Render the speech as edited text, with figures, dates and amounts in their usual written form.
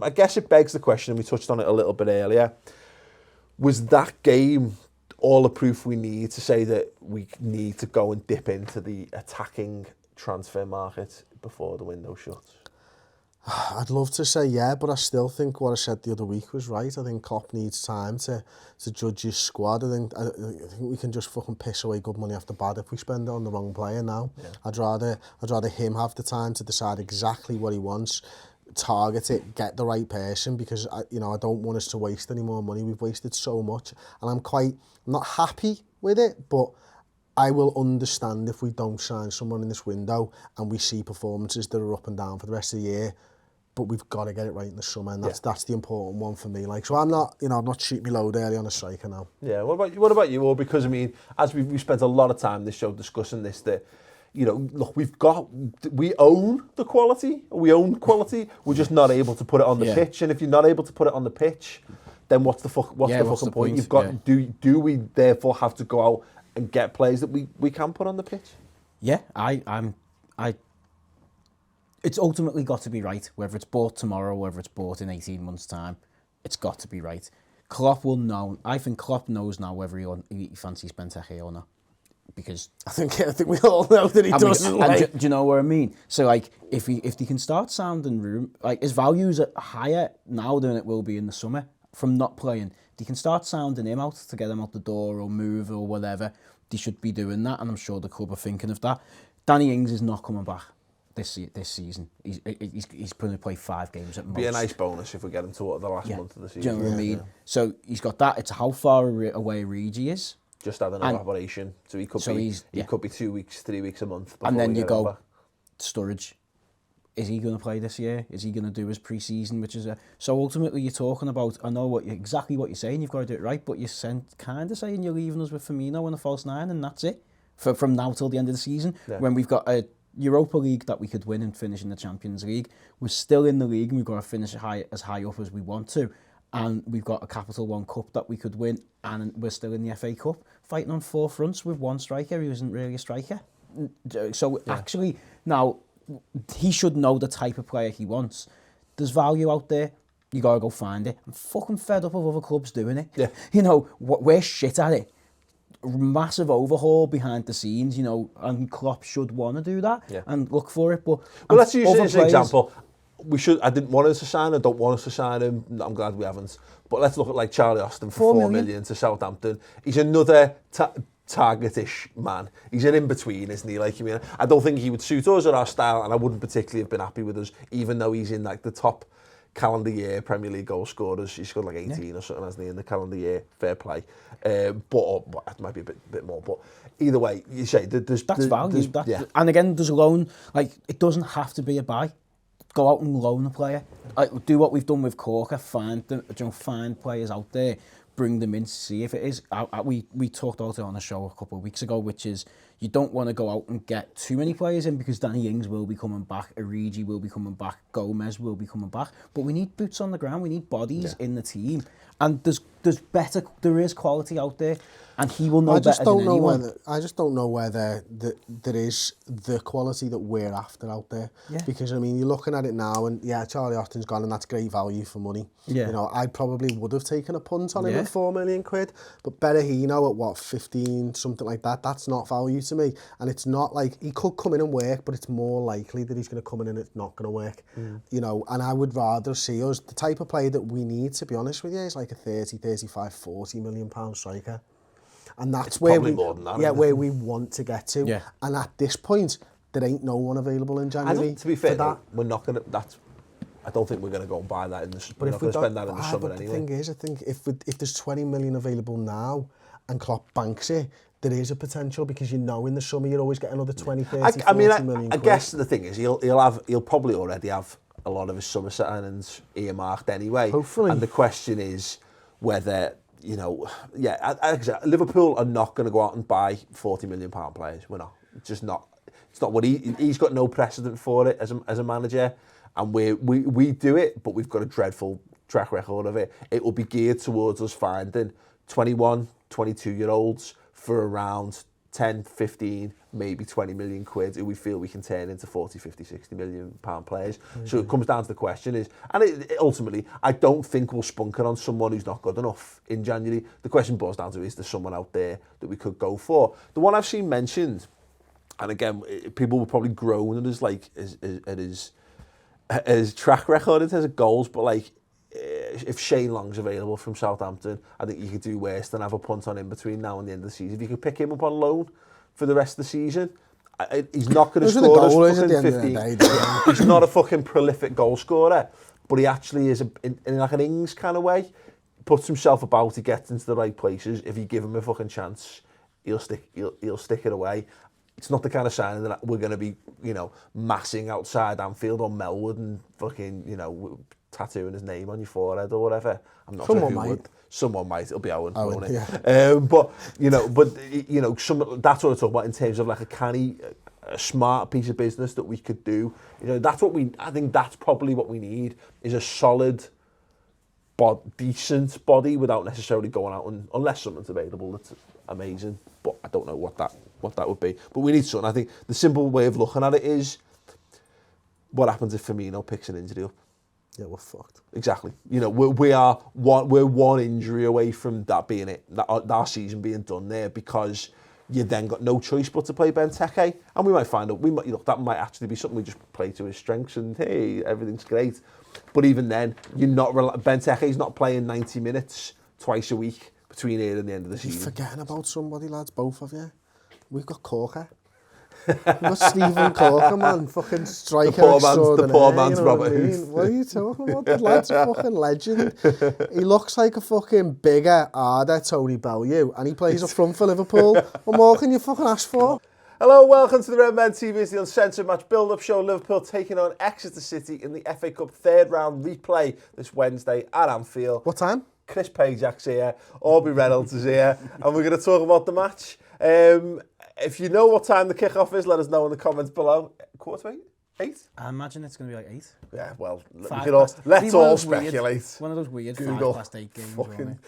I guess it begs the question, and we touched on it a little bit earlier, was that game all the proof we need to say that we need to go and dip into the attacking transfer market before the window shuts? I'd love to say yeah, but I still think what I said the other week was right. I think Klopp needs time to judge his squad. I think we can just fucking piss away good money after bad if we spend it on the wrong player now. Yeah. I'd rather him have the time to decide exactly what he wants, target it, get the right person, because I don't want us to waste any more money. We've wasted so much, and I'm not happy with it, but I will understand if we don't sign someone in this window and we see performances that are up and down for the rest of the year. But we've got to get it right in the summer, and that's the important one for me. Like, so I'm not shooting me load early on a striker now. Yeah. What about you? Or because I mean, as we spent a lot of time this show discussing this, that look, we own the quality. We own quality. We're just not able to put it on the pitch. And if you're not able to put it on the pitch, then what's the fucking point? You've got do we therefore have to go out and get players that we can put on the pitch? Yeah, it's ultimately got to be right, whether it's bought tomorrow, whether it's bought in 18 months' time. It's got to be right. Klopp will know. I think Klopp knows now whether he fancies Benteke or not. Because I think we all know that he doesn't. Do you know what I mean? So, like, if he can start sounding room, like, his values are higher now than it will be in the summer from not playing. They can start sounding him out to get him out the door or move or whatever. They should be doing that, and I'm sure the club are thinking of that. Danny Ings is not coming back this season. He's going to play 5 games at most. Be a nice bonus if we get him to the last month of the season. Do you know what I mean? Yeah. So he's got that. It's how far away Regi is. Just had another operation, so he could be 2 weeks, 3 weeks a month. And then you go Sturridge. Is he going to play this year? Is he going to do his pre-season? So ultimately, you're talking about. I know exactly what you're saying. You've got to do it right, but you're kind of saying you're leaving us with Firmino and a false 9, and that's it from now till the end of the season. Yeah. When we've got a Europa League that we could win and finish in the Champions League, we're still in the league, and we've got to finish as high up as we want to. And we've got a Capital One Cup that we could win, and we're still in the FA Cup, fighting on 4 fronts with one striker who isn't really a striker. So actually, now, he should know the type of player he wants. There's value out there. You got to go find it. I'm fucking fed up of other clubs doing it. Yeah. We're shit at it. Massive overhaul behind the scenes, and Klopp should want to do that and look for it. But let's use it as an example. I didn't want us to sign him, don't want us to sign him. I'm glad we haven't. But let's look at like Charlie Austin for 4 million to Southampton. He's another target-ish man. He's an in-between, isn't he? Like, I mean, I don't think he would suit us or our style, and I wouldn't particularly have been happy with us, even though he's in like the top calendar year Premier League goal scorers. He's scored like 18 or something, hasn't he, in the calendar year? Fair play. But it might be a bit more. But either way, you say there's value. And again, there's a loan. Like, it doesn't have to be a buy. Go out and loan a player. Do what we've done with Corker. Find players out there, bring them in to see if it is. We talked about it on a show a couple of weeks ago, which is you don't want to go out and get too many players in because Danny Ings will be coming back, Origi will be coming back, Gomez will be coming back. But we need boots on the ground. We need bodies in the team. And there is quality out there, and he will know better than anyone. I just don't know whether there is the quality that we're after out there. Yeah. Because, I mean, you're looking at it now, and Charlie Austin's gone, and that's great value for money. Yeah. I probably would have taken a punt on him at £4 million, but Berahino at 15, something like that, that's not value to me. And it's not like, he could come in and work, but it's more likely that he's going to come in and it's not going to work. And I would rather see us, the type of player that we need, to be honest with you, is like a 30, 35, 40 million pound striker. And that's where we want to get to. Yeah. And at this point, there ain't no one available in January. To be fair, we're not going to. I don't think we're going to go and buy that in the. But we're not going to spend that in the summer anyway. The thing is, I think if there's 20 million available now, and Klopp banks it, there is a potential, because in the summer you'll always get another 20, 30, 40 million. I guess the thing is, he'll probably already have a lot of his summer signings earmarked anyway. Hopefully. And the question is whether. Liverpool are not going to go out and buy £40 million players. We're not. It's just not. It's not what he's got no precedent for it as a manager, and we do it, but we've got a dreadful track record of it. It will be geared towards us finding 21, 22-year-olds for around 10, 15, maybe 20 million quid who we feel we can turn into 40, 50, 60 million pound players. So it comes down to the question is, and ultimately, I don't think we'll spunker on someone who's not good enough in January. The question boils down to, is there someone out there that we could go for? The one I've seen mentioned, and again, people will probably groan at his, like, his track record in terms of goals, but like, if Shane Long's available from Southampton, I think you could do worse than have a punt on him between now and the end of the season. If you could pick him up on loan for the rest of the season, he's not going to score us fucking 15. He's not a fucking prolific goal scorer, but he actually is in like an Ings kind of way. Puts himself about, he gets into the right places. If you give him a fucking chance, he'll stick it away. It's not the kind of signing that we're going to be, you know, massing outside Anfield or Melwood and fucking, you know, tattooing his name on your forehead or whatever. I'm not sure who would. Someone might. It'll be Owen, won't it? Yeah. But you know, that's what I talk about in terms of like a smart piece of business that we could do. You know, I think that's probably what we need, is a solid, decent body without necessarily going out unless something's available that's amazing. But I don't know what that would be. But we need something. I think the simple way of looking at it is, what happens if Firmino picks an injury up? Yeah, we're fucked. Exactly. You know, we're one injury away from that being it, that our season being done there, because you then got no choice but to play Benteke, and we might find out, that might actually be something we just play to his strengths, and hey, everything's great. But even then, Benteke's not playing 90 minutes twice a week between here and the end of the season. You're forgetting about somebody, lads, both of you. We've got Corker. We've got Stephen Corker, man, fucking striker the poor man's Robert Huth. What are you talking about? The lad's a fucking legend. He looks like a fucking bigger, harder Tony Bellew, and he plays up front for Liverpool. What more can you fucking ask for? Hello, welcome to the Redmen TV. It's the Uncensored match build-up show. Liverpool taking on Exeter City in the FA Cup third round replay this Wednesday at Anfield. What time? Chris Pajak's here, Aubrey Reynolds is here, and we're going to talk about the match. If you know what time the kickoff is, let us know in the comments below. 8:15? 8? I imagine it's going to be like 8. Yeah, well, Let's all speculate. One of those weird Google. 8 games. Fucking